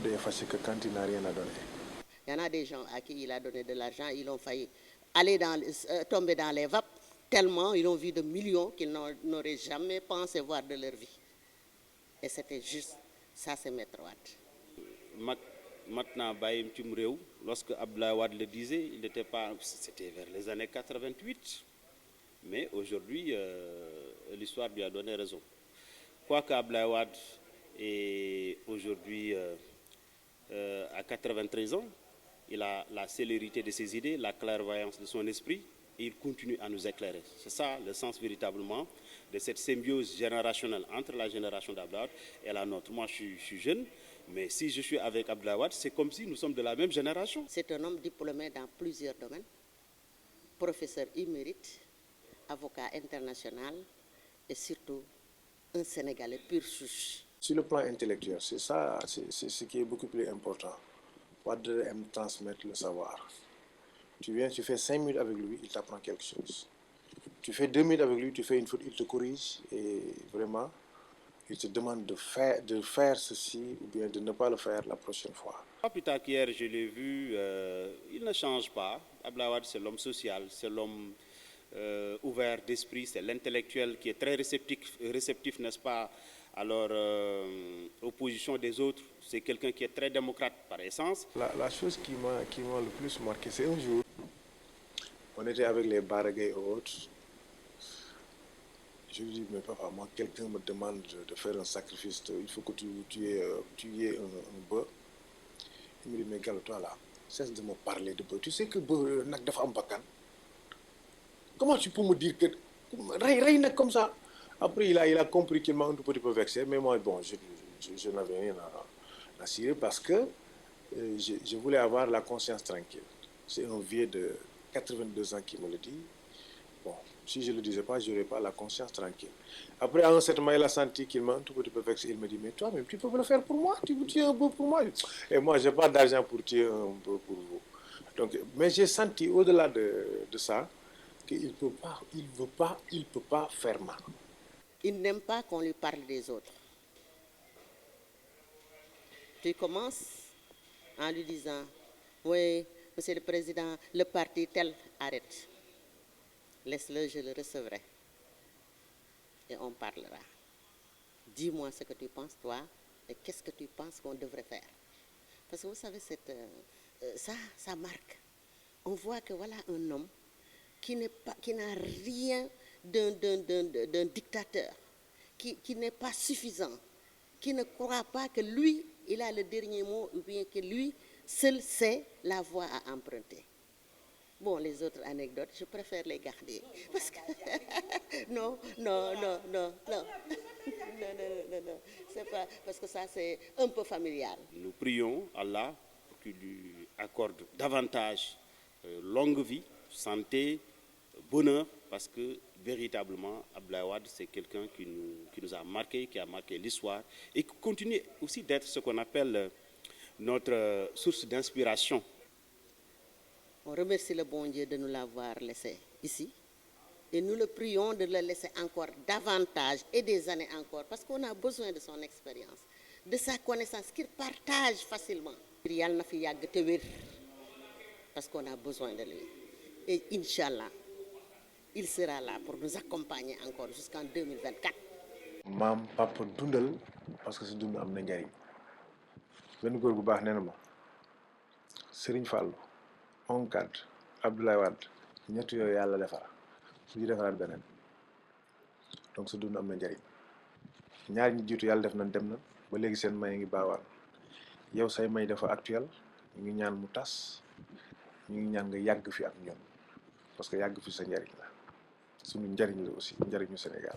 Wade est fâché que quand il n'a rien à donner. Il y en a des gens à qui il a donné de l'argent, ils ont failli aller tomber dans les vapes, tellement ils ont vu de millions qu'ils n'auraient jamais pensé voir de leur vie. Et c'était juste, ça c'est Maître Wade. Maintenant, lorsque Abdoulaye Wade le disait, il n'était pas, c'était vers les années 88. Mais aujourd'hui, l'histoire lui a donné raison. Quoique Abdoulaye Wade est aujourd'hui à 93 ans, il a la célérité de ses idées, la clairvoyance de son esprit, et il continue à nous éclairer. C'est ça le sens véritablement de cette symbiose générationnelle entre la génération d'Abdoulaye Wade et la nôtre. Moi, je suis jeune, mais si je suis avec Abdoulaye Wade, c'est comme si nous sommes de la même génération. C'est un homme diplômé dans plusieurs domaines, professeur émérite, avocat international et surtout un Sénégalais pur souche. Sur le plan intellectuel, c'est ça, c'est ce qui est beaucoup plus important. Wade aime transmettre le savoir. Tu viens, tu fais 5 minutes avec lui, il t'apprend quelque chose. Tu fais 2 minutes avec lui, tu fais une faute, il te corrige et vraiment, il te demande de faire ceci ou bien de ne pas le faire la prochaine fois. Pas plus tard qu'hier, je l'ai vu, il ne change pas. Abdoulaye Wade, c'est l'homme social, c'est l'homme ouvert d'esprit, c'est l'intellectuel qui est très réceptif, n'est-ce pas, alors opposition des autres, c'est quelqu'un qui est très démocrate par essence. La chose qui m'a le plus marqué, c'est un jour, on était avec les Baragay et autres. Je lui dis, mais papa, moi, quelqu'un me demande de faire un sacrifice, il faut que tu aies un bœuf. Il me dit, mais Gallo, toi là, cesse de me parler de bœuf. Tu sais que bœuf n'a pas un bacan. Comment tu peux me dire que rien comme ça? Après, il a compris qu'il m'a un tout petit peu vexé, mais moi, bon, je n'avais rien à cirer parce que je voulais avoir la conscience tranquille. C'est un vieux de 82 ans qui me le dit. Bon, si je ne le disais pas, je n'aurais pas la conscience tranquille. Après, à un certain moment, il a senti qu'il m'a un tout petit peu vexé. Il me dit, mais toi, même, tu peux le faire pour moi? Tu veux tuer un peu pour moi? Et moi, je n'ai pas d'argent pour tuer un peu pour vous. Donc, mais j'ai senti au-delà de ça, qu'il ne peut pas faire mal. Il n'aime pas qu'on lui parle des autres. Tu commences en lui disant, oui, monsieur le président, le parti tel arrête. Laisse-le, je le recevrai. Et on parlera. Dis-moi ce que tu penses, toi, et qu'est-ce que tu penses qu'on devrait faire. Parce que vous savez, ça marque. On voit que voilà un homme qui n'a rien d'un dictateur, qui n'est pas suffisant, qui ne croit pas que lui, il a le dernier mot, ou bien que lui, seul sait la voie à emprunter. Bon, les autres anecdotes, je préfère les garder. Parce que non. C'est pas, parce que ça, c'est un peu familial. Nous prions Allah pour qu'il lui accorde davantage longue vie, santé, bonheur, parce que véritablement, Abdoulaye Wade, c'est quelqu'un qui nous a marqué, qui a marqué l'histoire et qui continue aussi d'être ce qu'on appelle notre source d'inspiration. On remercie le bon Dieu de nous l'avoir laissé ici et nous le prions de le laisser encore davantage et des années encore parce qu'on a besoin de son expérience, de sa connaissance qu'il partage facilement. Parce qu'on a besoin de lui. Et Inch'Allah, il sera là pour nous accompagner encore jusqu'en 2024. Maam papa dundal parce que sa dund am na njariñ benn góor gu baax nee na ma Serigne Fallou ONCAD Abdoulaye Wade ñett yooyu yàlla defar su ñu defaraat beneen donc sa dund am na njariñ ñaar ñi jiitu yàlla def nañ dem na ba léegi seen may ngi baawaan yow say may dafa actuel ñu ngi ñaan mu tas ñu ngi ñaan nga yàgg fi ak ñoom parce que yàgg fi sa njariñ la suñu njariñ la aussi njariñu Sénégal.